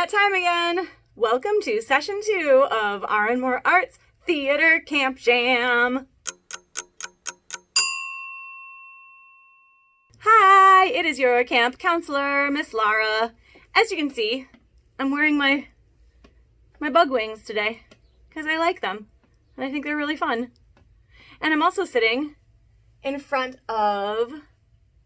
that time again. Welcome to session 2 of Arranmore Arts Theater Camp Jam. Hi, it is your camp counselor, Miss Lara. As you can see, I'm wearing my bug wings today because I like them and I think they're really fun. And I'm also sitting in front of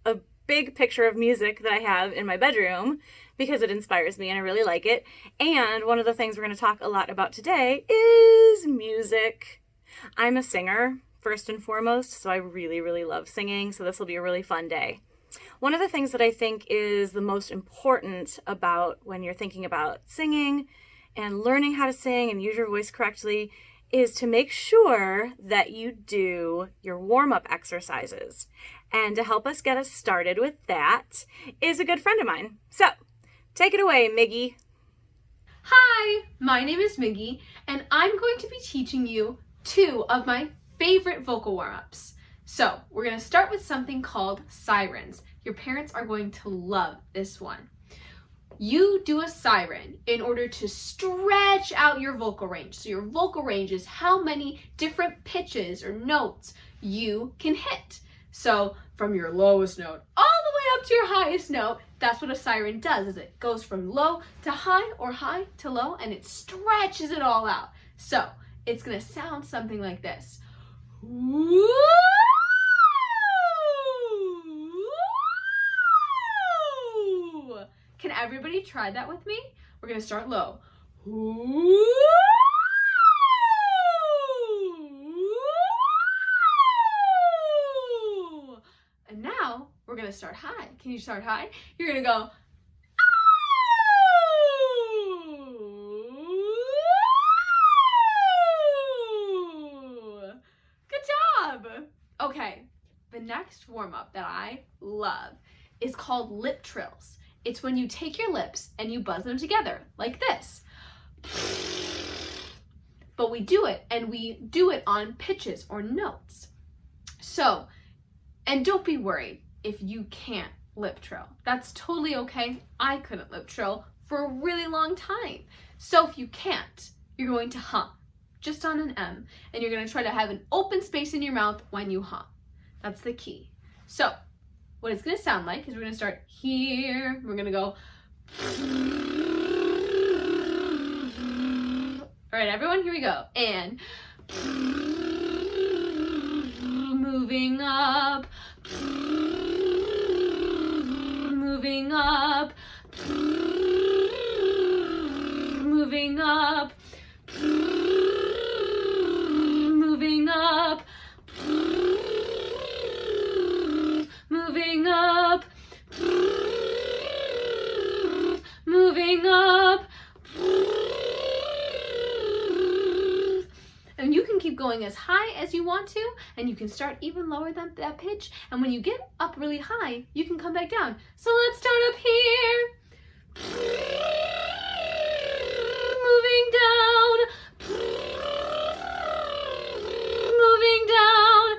a big picture of music that I have in my bedroom because it inspires me and I really like it. And one of the things we're going to talk a lot about today is music. I'm a singer first and foremost, so I really love singing, so this will be a really fun day. One of the things that I think is the most important about when you're thinking about singing and learning how to sing and use your voice correctly is to make sure that you do your warm-up exercises. And to help us get us started with that is a good friend of mine. So, take it away, Miggy. Hi, my name is Miggy, and I'm going to be teaching you 2 of my favorite vocal warm-ups. So, we're going to start with something called sirens. Your parents are going to love this one. You do a siren in order to stretch out your vocal range. So your vocal range is how many different pitches or notes you can hit. So from your lowest note all the way up to your highest note, that's what a siren does, is it goes from low to high or high to low and it stretches it all out. So it's gonna sound something like this. Can everybody try that with me? We're gonna start low. And now we're gonna start high. Can you start high? You're gonna go. Good job. Okay, the next warm-up that I love is called lip trills. It's when you take your lips and you buzz them together like this. But we do it on pitches or notes. So, and don't be worried if you can't lip trill. That's totally okay. I couldn't lip trill for a really long time. So if you can't, you're going to hum just on an M, and you're going to try to have an open space in your mouth when you hum. That's the key. So, what it's going to sound like is we're going to start here. We're going to go. All right, everyone, here we go. And moving up, moving up, moving up, moving up, moving up, moving up, and you can keep going as high as you want to, and you can start even lower than that pitch, and when you get up really high, you can come back down. So let's start up here. Moving down, moving down,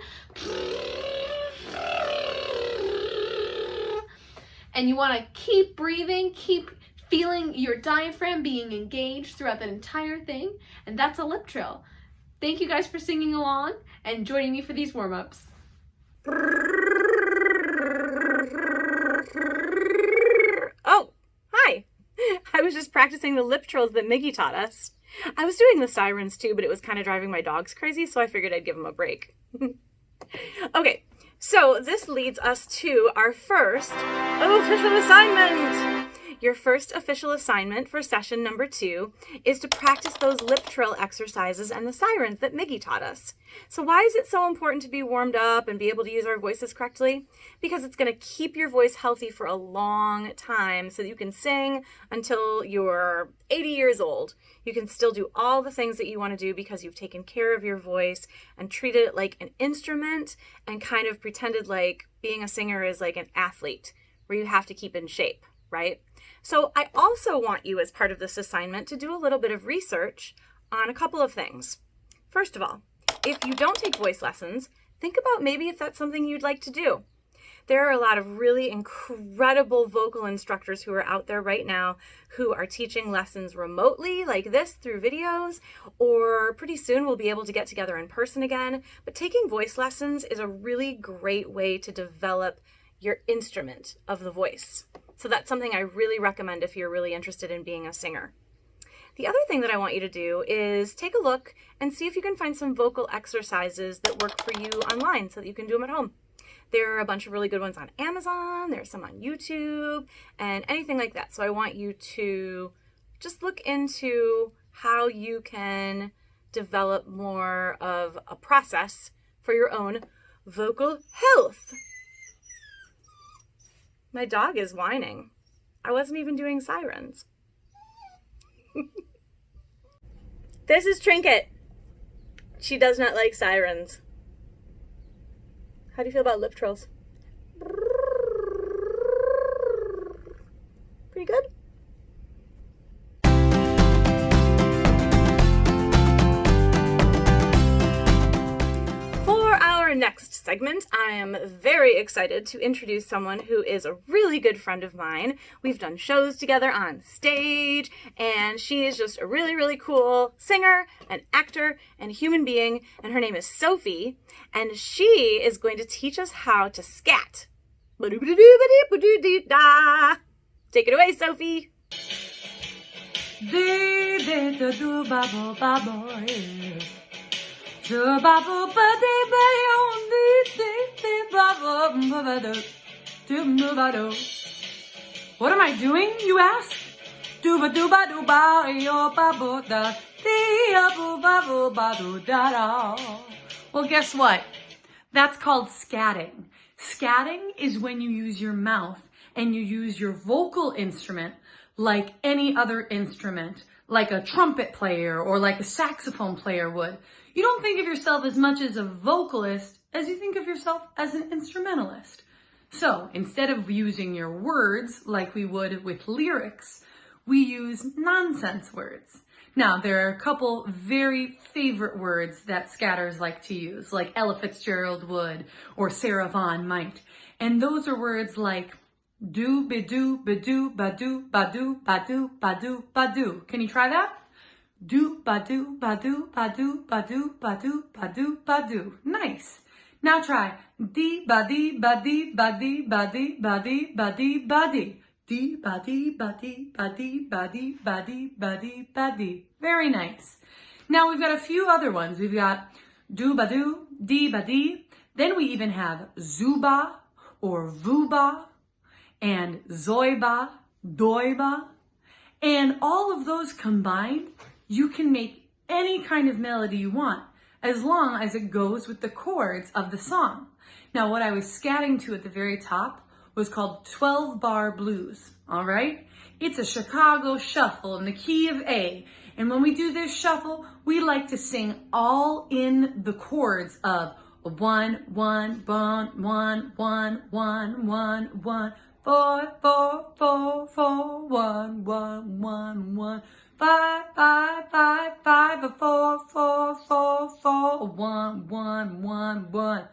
and you want to keep breathing, keep feeling your diaphragm being engaged throughout that entire thing, and that's a lip trill. Thank you guys for singing along and joining me for these warm-ups. Oh, hi. I was just practicing the lip trills that Miggy taught us. I was doing the sirens too, but it was kind of driving my dogs crazy, so I figured I'd give them a break. Okay, so this leads us to our first official assignment. Your first official assignment for session number 2 is to practice those lip trill exercises and the sirens that Miggy taught us. So why is it so important to be warmed up and be able to use our voices correctly? Because it's going to keep your voice healthy for a long time so that you can sing until you're 80 years old. You can still do all the things that you want to do because you've taken care of your voice and treated it like an instrument and kind of pretended like being a singer is like an athlete where you have to keep in shape, right? So I also want you, as part of this assignment, to do a little bit of research on a couple of things. First of all, if you don't take voice lessons, think about maybe if that's something you'd like to do. There are a lot of really incredible vocal instructors who are out there right now who are teaching lessons remotely like this through videos, or pretty soon we'll be able to get together in person again. But taking voice lessons is a really great way to develop your instrument of the voice. So that's something I really recommend if you're really interested in being a singer. The other thing that I want you to do is take a look and see if you can find some vocal exercises that work for you online so that you can do them at home. There are a bunch of really good ones on Amazon, there's some on YouTube, and anything like that. So I want you to just look into how you can develop more of a process for your own vocal health. My dog is whining. I wasn't even doing sirens. This is Trinket. She does not like sirens. How do you feel about lip trills? Pretty good? For our next segment, I am very excited to introduce someone who is a really good friend of mine. We've done shows together on stage, and she is just a really, really cool singer, an actor, and human being, and her name is Sophie, and she is going to teach us how to scat. Take it away, Sophie. What am I doing, you ask? Dooba dooba dooba yo ba bo da dee boo ba boo ba doo da da. Well, guess what? That's called scatting. Scatting is when you use your mouth and you use your vocal instrument like any other instrument, like a trumpet player or like a saxophone player would. You don't think of yourself as much as a vocalist as you think of yourself as an instrumentalist. So instead of using your words like we would with lyrics, we use nonsense words. Now, there are a couple very favorite words that scatters like to use, like Ella Fitzgerald would or Sarah Vaughan might. And those are words like do, be-do, ba-do, ba-do, ba-do, ba-do, ba-do. Can you try that? Do, ba-do, ba-do, ba-do, ba-do, ba-do, ba-do, ba-do. Nice. Now try dee, ba-dee, ba-dee, ba-dee, ba-dee, ba-dee, ba-dee, ba-dee. Dee, ba-dee, ba-dee, ba-dee, ba-dee, ba-dee, ba-dee, ba-dee. Very nice. Now we've got a few other ones. We've got do, ba-do, dee, ba-dee. Then we even have zuba or vuba and zoiba, doiba. And all of those combined, you can make any kind of melody you want, as long as it goes with the chords of the song. Now, what I was scatting to at the very top was called 12-bar blues, all right? It's a Chicago shuffle in the key of A. And when we do this shuffle, we like to sing all in the chords of 1, 1, 1, 1, 1, 1, 1, 1, 4, 4, 4, 4, 1, 1, 1, 1. 5, 5, 5, 5, 4, 4, 4, 4, 1, 1, 1, 1.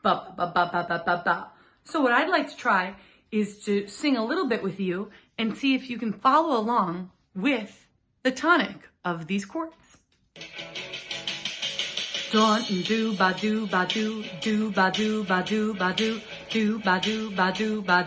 Ba, ba, ba, ba, ba, ba, ba. So what I'd like to try is to sing a little bit with you and see if you can follow along with the tonic of these chords. Don't do ba do ba do ba do ba do ba do ba do ba do ba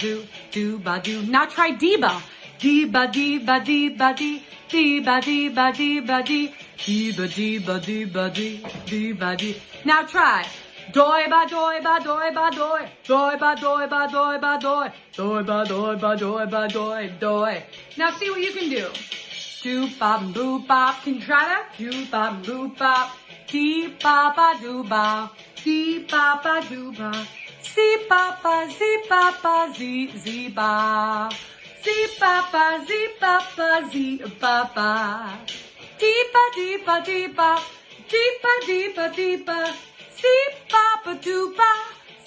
do ba do. Now try diba. Diba diba diba di diba diba diba di diba diba diba di diba di. Now try doi ba doi ba doi ba doi doi ba doi ba doi ba doi doi ba doi ba doi ba doi doi. Now see what you can do. Do bop boo bop. Can you try that? Do bop boo bop. Dee ba ba do ba. Dee ba ba do ba. See ba ba zee ba ba zee zee ba. Zee ba ba zee ba ba zee ba ba. Dee ba dee ba dee ba. Dee ba dee ba dee ba. See ba ba do ba.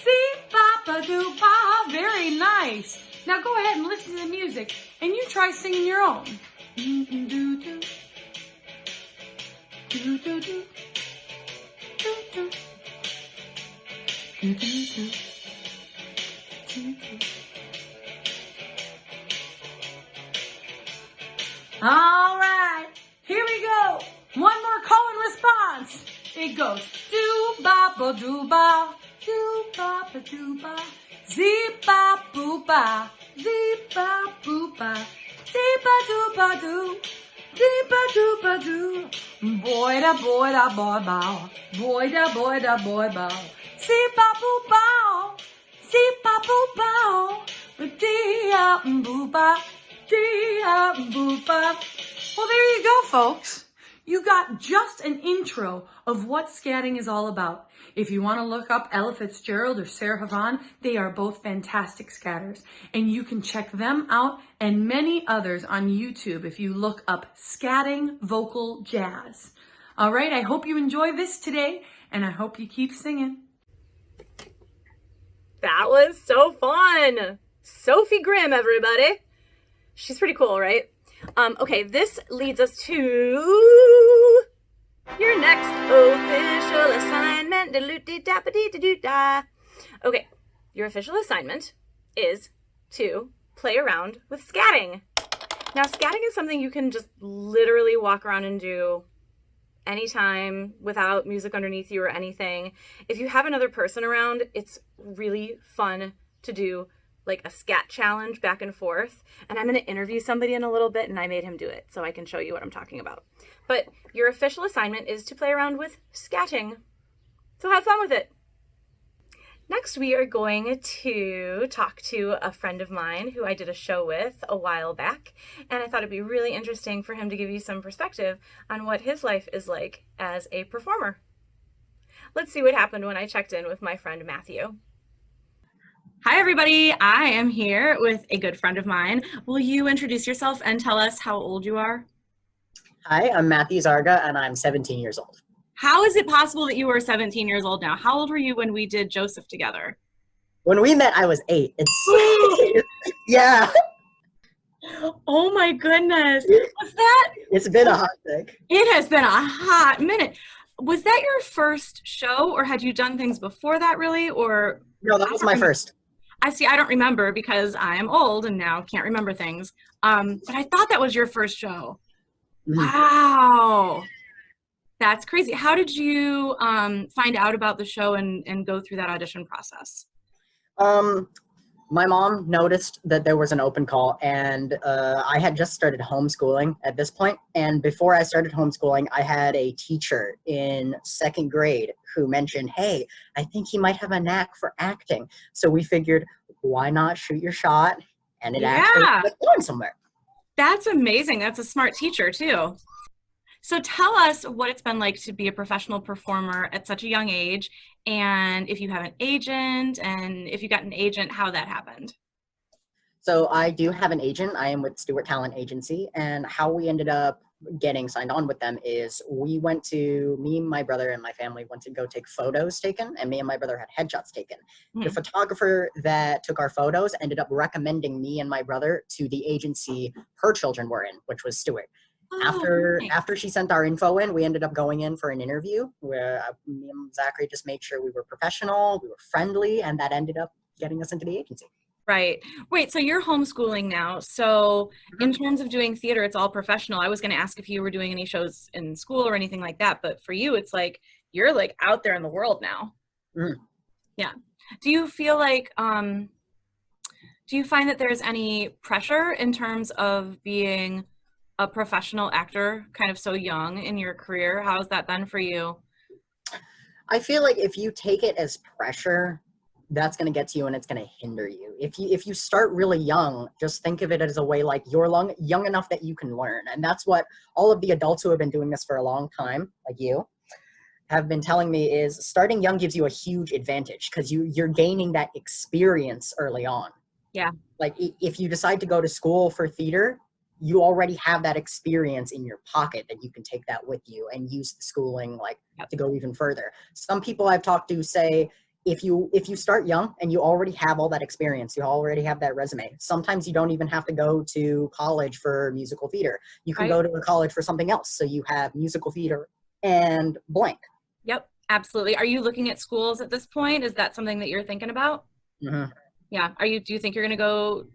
See ba ba do ba. Very nice. Now go ahead and listen to the music and you try singing your own. Do do do do do do do do do do do. All right, here we go. One more call and response. It goes do ba ba do ba, do ba ba do ba, zee ba boo ba, zee ba boo ba, zee ba do ba do, zee ba do ba do. Boy da boy da boy bow, boy da boy da boy bow, zee ba boo bow, zee ba boo bow, dee ah boo ba, dee ah boo ba. Well, there you go, folks. You got just an intro of what scatting is all about. If you want to look up Ella Fitzgerald or Sarah Havon, they are both fantastic scatters. And you can check them out and many others on YouTube if you look up Scatting Vocal Jazz. All right, I hope you enjoy this today, and I hope you keep singing. That was so fun. Sophie Grimm, everybody. She's pretty cool, right? Okay, this leads us to your next official assignment. Okay, your official assignment is to play around with scatting. Now, scatting is something you can just literally walk around and do anytime without music underneath you or anything. If you have another person around, it's really fun to do like a scat challenge back and forth. And I'm going to interview somebody in a little bit, and I made him do it so I can show you what I'm talking about. But your official assignment is to play around with scatting. So have fun with it. Next, we are going to talk to a friend of mine who I did a show with a while back, and I thought it'd be really interesting for him to give you some perspective on what his life is like as a performer. Let's see what happened when I checked in with my friend Matthew. Hi, everybody. I am here with a good friend of mine. Will you introduce yourself and tell us how old you are? Hi, I'm Matthew Zarga, and I'm 17 years old. How is it possible that you were 17 years old now? How old were you when we did Joseph together? When we met, I was 8. Yeah. Oh my goodness. Was that? It's been a hot thing. It has been a hot minute. Was that your first show, or had you done things before that, really? Or No, that was my first. I see. I don't remember because I am old and now can't remember things. But I thought that was your first show. Mm-hmm. Wow. That's crazy. How did you find out about the show and go through that audition process? My mom noticed that there was an open call, and I had just started homeschooling at this point. And before I started homeschooling, I had a teacher in 2nd grade who mentioned, hey, I think he might have a knack for acting. So we figured, why not shoot your shot? And it actually was going somewhere. That's amazing. That's a smart teacher, too. So tell us what it's been like to be a professional performer at such a young age, and if you have an agent, and if you got an agent, how that happened. So I do have an agent. I am with Stewart Talent Agency, and how we ended up getting signed on with them is me, my brother, and my family went to go take photos taken, and me and my brother had headshots taken. Mm-hmm. The photographer that took our photos ended up recommending me and my brother to the agency her children were in, which was Stewart. After she sent our info in, we ended up going in for an interview where me and Zachary just made sure we were professional, we were friendly, and that ended up getting us into the agency. Right. Wait, so you're homeschooling now. So in terms of doing theater, it's all professional. I was going to ask if you were doing any shows in school or anything like that, but for you, it's like you're like out there in the world now. Mm. Yeah. Do you feel like, do you find that there's any pressure in terms of being a professional actor kind of so young in your career? How's that been for you? I feel like if you take it as pressure, that's going to get to you and it's going to hinder you. If you start really young, just think of it as a way like you're young enough that you can learn. And that's what all of the adults who have been doing this for a long time, like you, have been telling me is starting young gives you a huge advantage because you're gaining that experience early on. Yeah. Like if you decide to go to school for theater, you already have that experience in your pocket that you can take that with you and use the schooling to go even further. Some people I've talked to say, if you start young and you already have all that experience, you already have that resume, sometimes you don't even have to go to college for musical theater. You can go to a college for something else. So you have musical theater and blank. Yep, absolutely. Are you looking at schools at this point? Is that something that you're thinking about? Mm-hmm. Yeah. Do you think you're going to go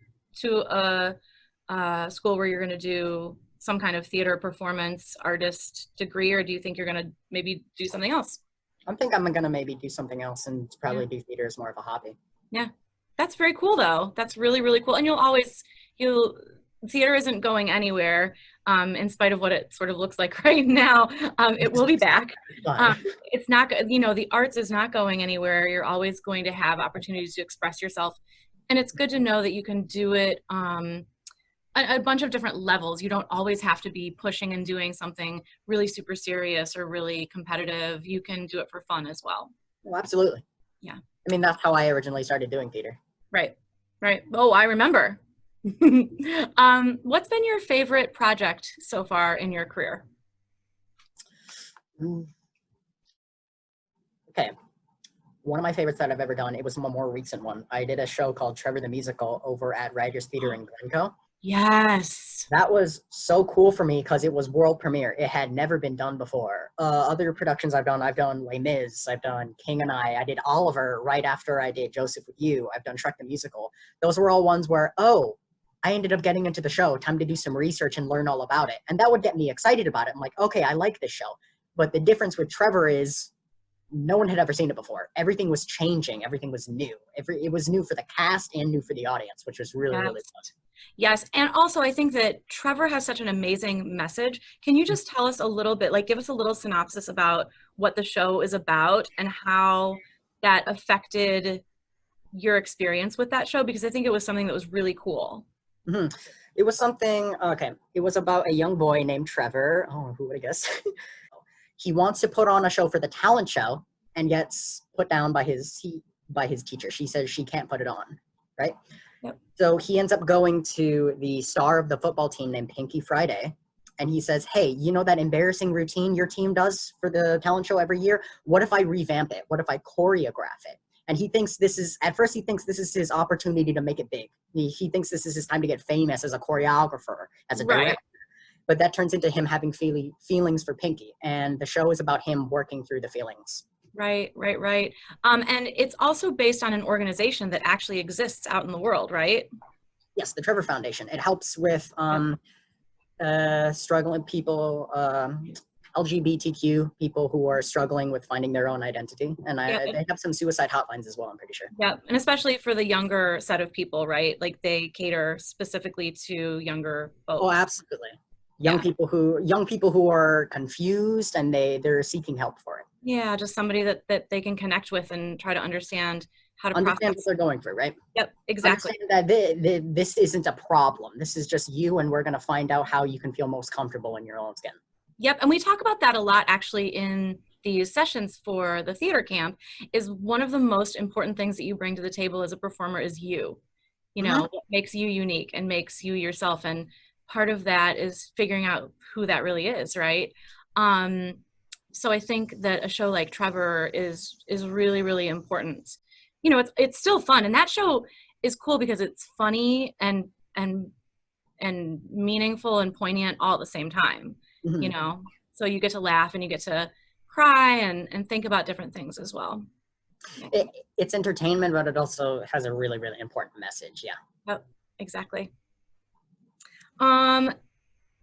to a school where you're going to do some kind of theater performance artist degree, or do you think you're going to maybe do something else? I think I'm gonna maybe do something else and probably do theater as more of a hobby. Yeah, that's very cool though. That's really, really cool. And theater isn't going anywhere, in spite of what it sort of looks like right now. It will be back. It's not, the arts is not going anywhere. You're always going to have opportunities to express yourself. And it's good to know that you can do it a bunch of different levels. You don't always have to be pushing and doing something really super serious or really competitive. You can do it for fun as well. Well, absolutely. Yeah. I mean, that's how I originally started doing theater. Right. Oh, I remember. What's been your favorite project so far in your career? Okay. One of my favorites that I've ever done, it was a more recent one. I did a show called Trevor the Musical over at Writers Theater in Glencoe. Yes. That was so cool for me because it was world premiere. It had never been done before. Other productions I've done Les Mis, I've done King and I did Oliver right after I did Joseph with You, I've done Shrek the Musical. Those were all ones where, I ended up getting into the show, time to do some research and learn all about it. And that would get me excited about it. I'm like, okay, I like this show. But the difference with Trevor is no one had ever seen it before. Everything was changing. Everything was new. It was new for the cast and new for the audience, which was really, really fun. Yes. And also I think that Trevor has such an amazing message. Can you just tell us a little bit, give us a little synopsis about what the show is about and how that affected your experience with that show? Because I think it was something that was really cool. Mm-hmm. It was something, it was about a young boy named Trevor. Oh, who would have guessed? He wants to put on a show for the talent show and gets put down by his teacher. She says she can't put it on, right? Yep. So he ends up going to the star of the football team named Pinky Friday. And he says, hey, you know that embarrassing routine your team does for the talent show every year? What if I revamp it? What if I choreograph it? And he thinks at first he thinks this is his opportunity to make it big. He thinks this is his time to get famous as a choreographer, as a director. Right. But that turns into him having feelings for Pinky. And the show is about him working through the feelings. Right. And it's also based on an organization that actually exists out in the world, right? Yes, the Trevor Foundation. It helps with struggling people, LGBTQ people who are struggling with finding their own identity. And they have some suicide hotlines as well, I'm pretty sure. Yeah, and especially for the younger set of people, right? Like they cater specifically to younger folks. Oh, absolutely. Young people who are confused and they're seeking help for it. Yeah, just somebody that they can connect with and try to understand how to understand process what they're going through, right? Yep, exactly. Understand that this isn't a problem. This is just you, and we're going to find out how you can feel most comfortable in your own skin. Yep, and we talk about that a lot actually in these sessions for the theater camp. Is one of the most important things that you bring to the table as a performer is you. You know, what makes you unique and makes you yourself, and part of that is figuring out who that really is, right? So I think that a show like Trevor is really, really important. You know, it's still fun, and that show is cool because it's funny and meaningful and poignant all at the same time. Mm-hmm. You know, so you get to laugh and you get to cry and think about different things as well. It's entertainment, but it also has a really, really important message. Yeah. Yep, exactly.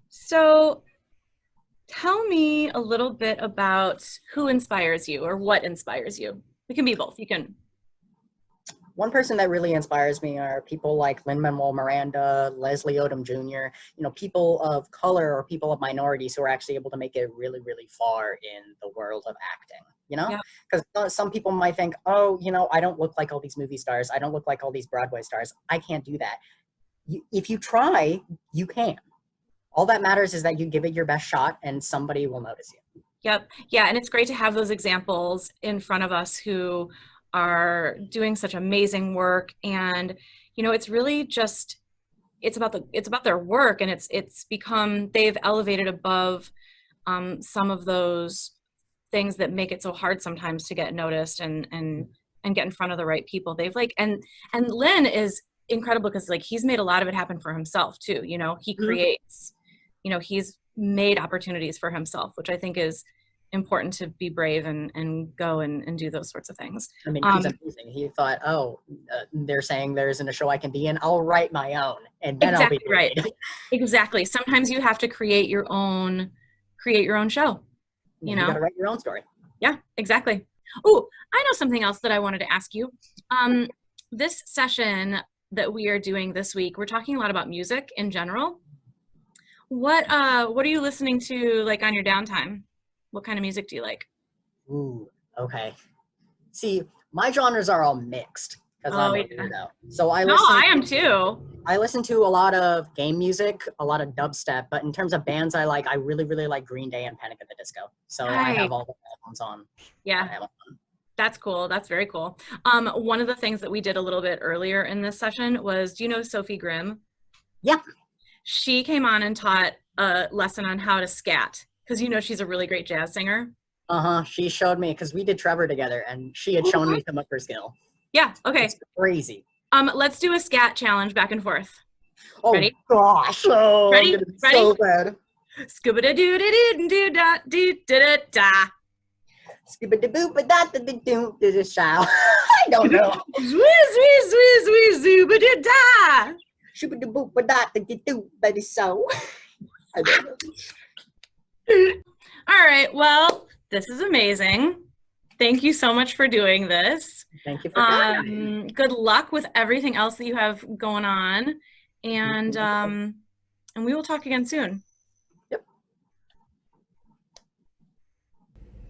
So tell me a little bit about who inspires you or what inspires you. It can be both. You can. One person that really inspires me are people like Lin-Manuel Miranda, Leslie Odom Jr., you know, people of color or people of minorities who are actually able to make it really, really far in the world of acting, you know? Because some people might think, oh, you know, I don't look like all these movie stars. I don't look like all these Broadway stars. I can't do that. If you try, you can. All that matters is that you give it your best shot and somebody will notice you. Yep. Yeah, and it's great to have those examples in front of us who are doing such amazing work. And you know, it's really just it's about their work, and it's become, they've elevated above some of those things that make it so hard sometimes to get noticed and get in front of the right people. They've and Lynn is incredible because he's made a lot of it happen for himself too. You know, he creates, you know, he's made opportunities for himself, which I think is important to be brave and go and do those sorts of things. I mean, he's amazing. He thought, they're saying there isn't a show I can be in. I'll write my own, and then exactly I'll be right. paid. Exactly. Sometimes you have to create your own show. You know, gotta write your own story. Yeah, exactly. Oh, I know something else that I wanted to ask you. This session that we are doing this week, we're talking a lot about music in general. What are you listening to, like, on your downtime? What kind of music do you like? Ooh, okay. See, my genres are all mixed because I'm a weirdo. So I am too. I listen to a lot of game music, a lot of dubstep, but in terms of bands I really, really like Green Day and Panic at the Disco. So I have all the albums on. Yeah. That's cool. That's very cool. One of the things that we did a little bit earlier in this session was, do you know Sophie Grimm? Yeah. She came on and taught a lesson on how to scat, because she's a really great jazz singer. She showed me, because we did Trevor together, and she had shown me some of her skill. Yeah. Okay. It's crazy. Let's do a scat challenge back and forth. Oh, ready? Gosh. Oh, ready? Ready? So bad. Scuba-da-doo-da-doo-da-doo-da-da. Skibba-da-boop-a-da-da-da-doo, this is how. I don't know. Zwee-zwee-zwee-zwee-zooba-da-da. Shooba-da-boop-a-da-da-da-doo, that is so. I don't know. All right. Well, this is amazing. Thank you so much for doing this. Thank you for coming. Good luck with everything else that you have going on, and we will talk again soon. Yep.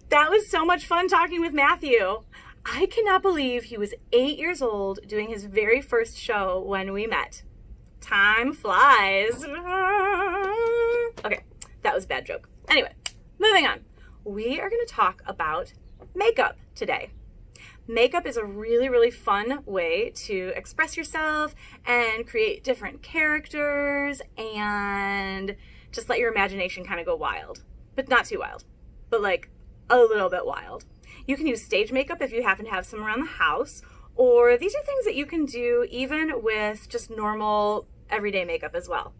That was so much fun talking with Matthew. I cannot believe he was 8 years old doing his very first show when we met. Time flies. Okay, that was a bad joke. Anyway, moving on. We are going to talk about makeup today. Makeup is a really, really fun way to express yourself and create different characters and just let your imagination kind of go wild. But not too wild, but like a little bit wild. You can use stage makeup if you happen to have some around the house, or these are things that you can do even with just normal everyday makeup as well.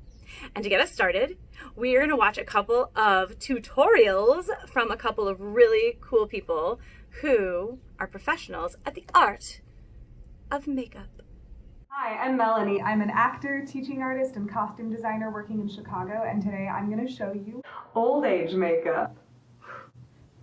And to get us started, we are going to watch a couple of tutorials from a couple of really cool people who are professionals at the art of makeup. Hi, I'm Melanie. I'm an actor, teaching artist, and costume designer working in Chicago, and today I'm going to show you old age makeup.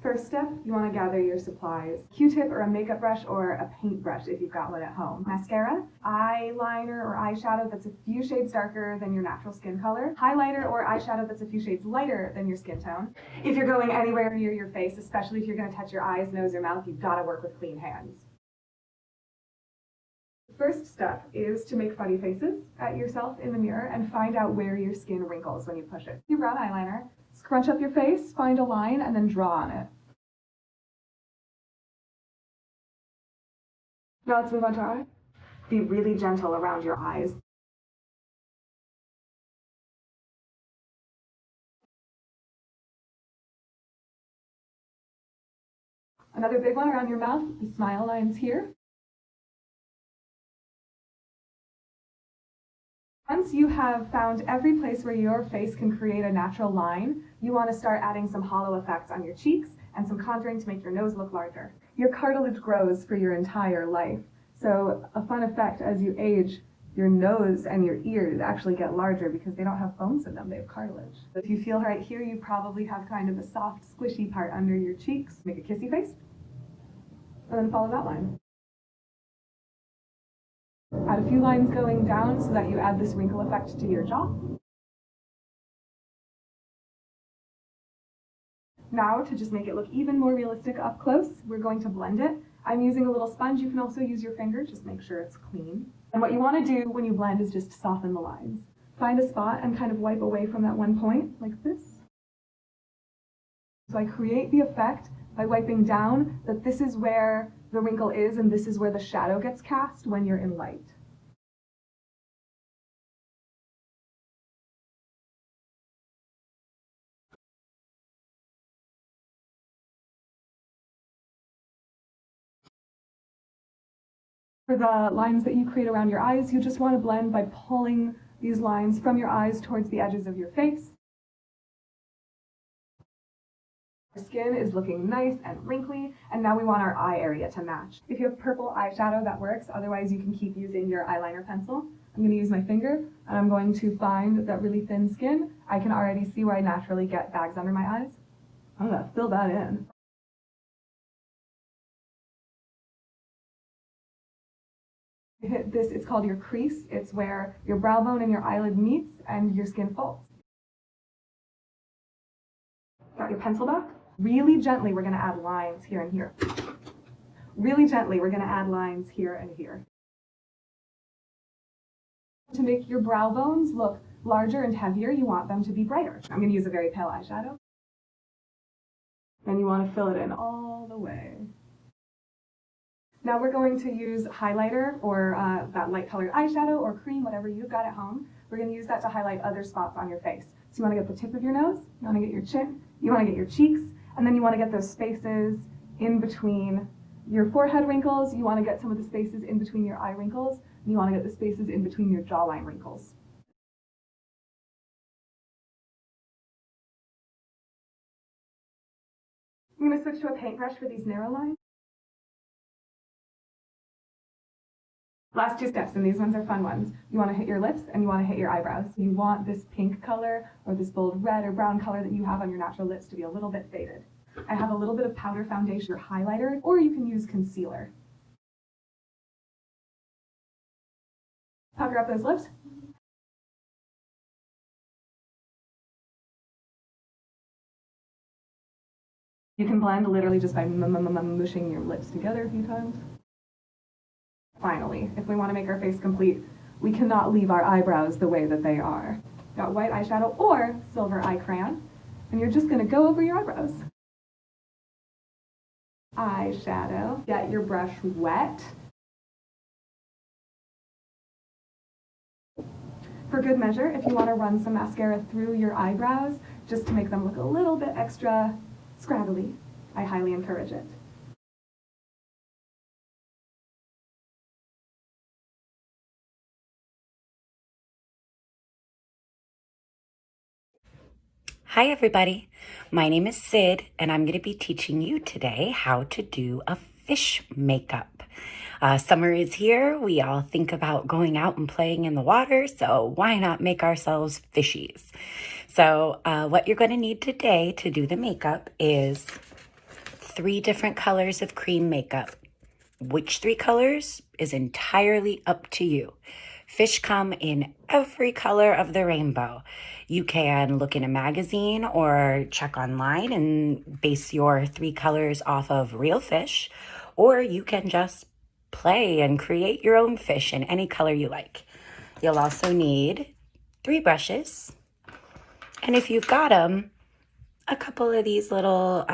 First step, you want to gather your supplies. Q-tip or a makeup brush or a paintbrush if you've got one at home. Mascara, eyeliner or eyeshadow that's a few shades darker than your natural skin color. Highlighter or eyeshadow that's a few shades lighter than your skin tone. If you're going anywhere near your face, especially if you're going to touch your eyes, nose, or mouth, you've got to work with clean hands. The first step is to make funny faces at yourself in the mirror and find out where your skin wrinkles when you push it. Your brown eyeliner. Scrunch up your face, find a line, and then draw on it. Now let's move on to our eye. Be really gentle around your eyes. Another big one around your mouth, the smile lines here. Once you have found every place where your face can create a natural line, you want to start adding some hollow effects on your cheeks and some contouring to make your nose look larger. Your cartilage grows for your entire life. So a fun effect as you age, your nose and your ears actually get larger because they don't have bones in them, they have cartilage. If you feel right here, you probably have kind of a soft, squishy part under your cheeks. Make a kissy face, and then follow that line. Add a few lines going down so that you add this wrinkle effect to your jaw. Now, to just make it look even more realistic up close, we're going to blend it. I'm using a little sponge. You can also use your finger, just make sure it's clean. And what you want to do when you blend is just soften the lines. Find a spot and kind of wipe away from that one point, like this. So I create the effect by wiping down that this is where the wrinkle is and this is where the shadow gets cast when you're in light. For the lines that you create around your eyes, you just want to blend by pulling these lines from your eyes towards the edges of your face. Our skin is looking nice and wrinkly, and now we want our eye area to match. If you have purple eyeshadow, that works. Otherwise, you can keep using your eyeliner pencil. I'm going to use my finger, and I'm going to find that really thin skin. I can already see where I naturally get bags under my eyes. I'm going to fill that in. Hit this, it's called your crease. It's where your brow bone and your eyelid meets and your skin folds. Got your pencil back? Really gently, we're going to add lines here and here. Really gently, we're going to add lines here and here. To make your brow bones look larger and heavier, you want them to be brighter. I'm going to use a very pale eyeshadow. And you want to fill it in all the way. Now we're going to use highlighter or that light colored eyeshadow or cream, whatever you've got at home. We're going to use that to highlight other spots on your face. So you want to get the tip of your nose, you want to get your chin, you want to get your cheeks, and then you want to get those spaces in between your forehead wrinkles, you want to get some of the spaces in between your eye wrinkles, and you want to get the spaces in between your jawline wrinkles. I'm going to switch to a paintbrush for these narrow lines. Last two steps, and these ones are fun ones. You want to hit your lips and you want to hit your eyebrows. You want this pink color or this bold red or brown color that you have on your natural lips to be a little bit faded. I have a little bit of powder foundation or highlighter, or you can use concealer. Pucker up those lips. You can blend literally just by mushing your lips together a few times. Finally, if we want to make our face complete, we cannot leave our eyebrows the way that they are. Got white eyeshadow or silver eye crayon, and you're just going to go over your eyebrows. Eyeshadow. Get your brush wet. For good measure, if you want to run some mascara through your eyebrows, just to make them look a little bit extra scraggly, I highly encourage it. Hi everybody, my name is Sid and I'm going to be teaching you today how to do a fish makeup. Summer is here, we all think about going out and playing in the water, so why not make ourselves fishies? So what you're going to need today to do the makeup is 3 different colors of cream makeup. Which 3 colors is entirely up to you. Fish come in every color of the rainbow. You can look in a magazine or check online and base your 3 colors off of real fish, or you can just play and create your own fish in any color you like. You'll also need 3 brushes, and if you've got them, a couple of these little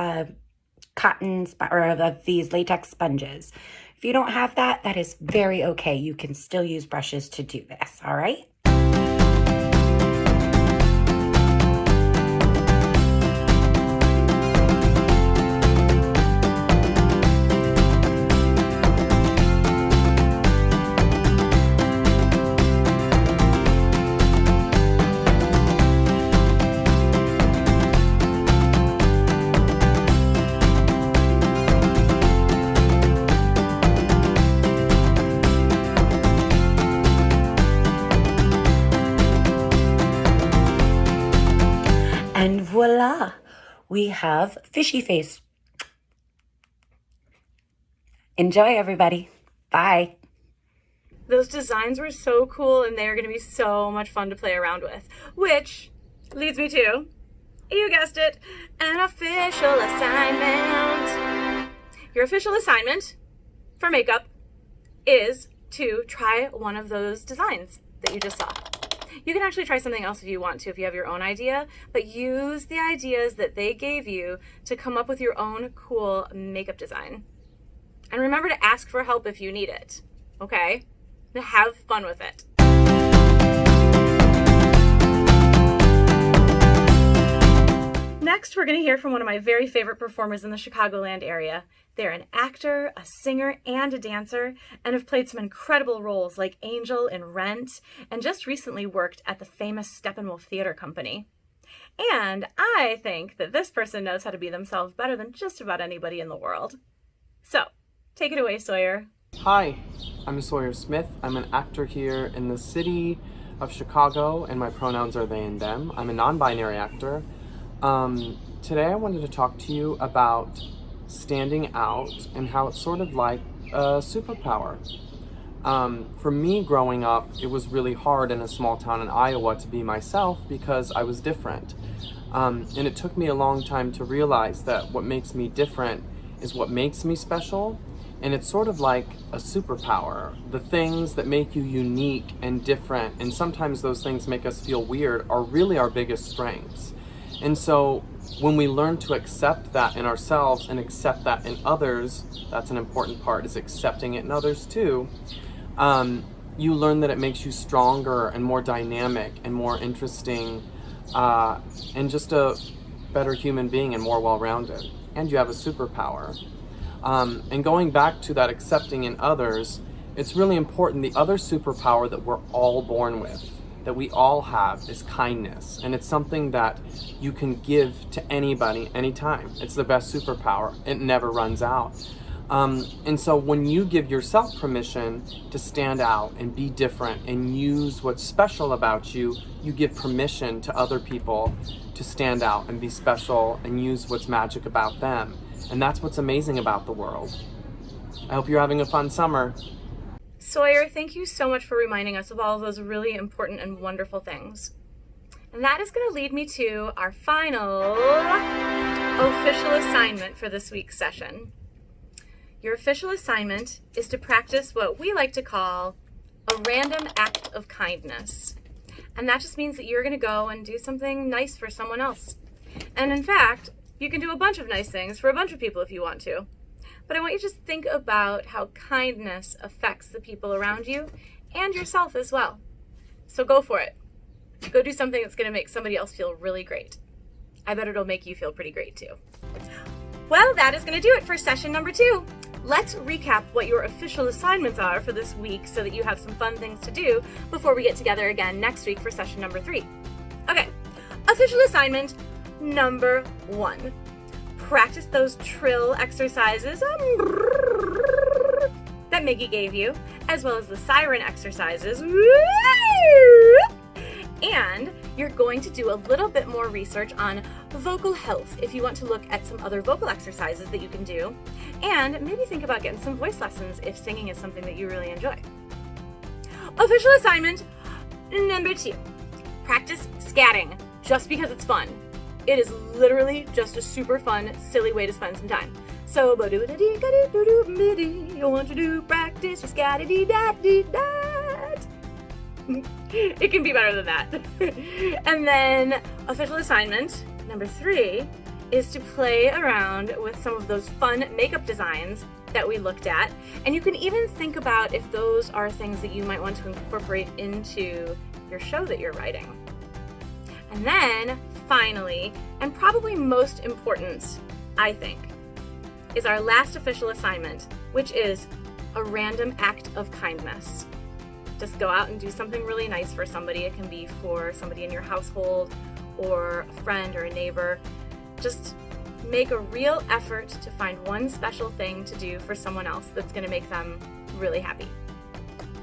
these latex sponges. If you don't have that, that is very okay. You can still use brushes to do this, all right? And voila, we have fishy face. Enjoy, everybody. Bye. Those designs were so cool and they are going to be so much fun to play around with, which leads me to, you guessed it, an official assignment. Your official assignment for makeup is to try one of those designs that you just saw. You can actually try something else if you want to, if you have your own idea, but use the ideas that they gave you to come up with your own cool makeup design. And remember to ask for help if you need it, okay? Have fun with it. Next, we're going to hear from one of my very favorite performers in the Chicagoland area. They're an actor, a singer, and a dancer, and have played some incredible roles like Angel in Rent, and just recently worked at the famous Steppenwolf Theater Company. And I think that this person knows how to be themselves better than just about anybody in the world. So, take it away, Sawyer. Hi, I'm Sawyer Smith. I'm an actor here in the city of Chicago, and my pronouns are they and them. I'm a non-binary actor. Today I wanted to talk to you about standing out and how it's sort of like a superpower. For me growing up, it was really hard in a small town in Iowa to be myself because I was different. And it took me a long time to realize that what makes me different is what makes me special. And it's sort of like a superpower. The things that make you unique and different, and sometimes those things make us feel weird, are really our biggest strengths. And so when we learn to accept that in ourselves and accept that in others, that's an important part, is accepting it in others too. You learn that it makes you stronger and more dynamic and more interesting, and just a better human being and more well-rounded. And you have a superpower. And going back to that accepting in others, it's really important. The other superpower that we're all born with, that we all have, is kindness. And it's something that you can give to anybody, anytime. It's the best superpower. It never runs out. And so when you give yourself permission to stand out and be different and use what's special about you, you give permission to other people to stand out and be special and use what's magic about them. And that's what's amazing about the world. I hope you're having a fun summer. Sawyer, thank you so much for reminding us of all of those really important and wonderful things. And that is going to lead me to our final official assignment for this week's session. Your official assignment is to practice what we like to call a random act of kindness. And that just means that you're going to go and do something nice for someone else. And in fact, you can do a bunch of nice things for a bunch of people if you want to. But I want you to just think about how kindness affects the people around you and yourself as well. So go for it. Go do something that's going to make somebody else feel really great. I bet it'll make you feel pretty great too. Well, that is going to do it for session number 2. Let's recap what your official assignments are for this week so that you have some fun things to do before we get together again next week for session number 3. Okay, official assignment number 1. Practice those trill exercises that Miggy gave you, as well as the siren exercises. And you're going to do a little bit more research on vocal health if you want to look at some other vocal exercises that you can do, and maybe think about getting some voice lessons if singing is something that you really enjoy. Official assignment number 2. Practice scatting just because it's fun. It is literally just a super fun, silly way to spend some time. So, you want to do practice your scatty-dee-dat-dee-dat. It can be better than that. And then official assignment number 3 is to play around with some of those fun makeup designs that we looked at. And you can even think about if those are things that you might want to incorporate into your show that you're writing. And then finally, and probably most important, I think, is our last official assignment, which is a random act of kindness. Just go out and do something really nice for somebody. It can be for somebody in your household or a friend or a neighbor. Just make a real effort to find one special thing to do for someone else that's going to make them really happy.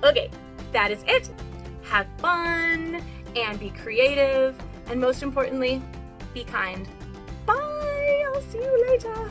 Okay, that is it. Have fun and be creative, and most importantly, be kind. Bye! I'll see you later.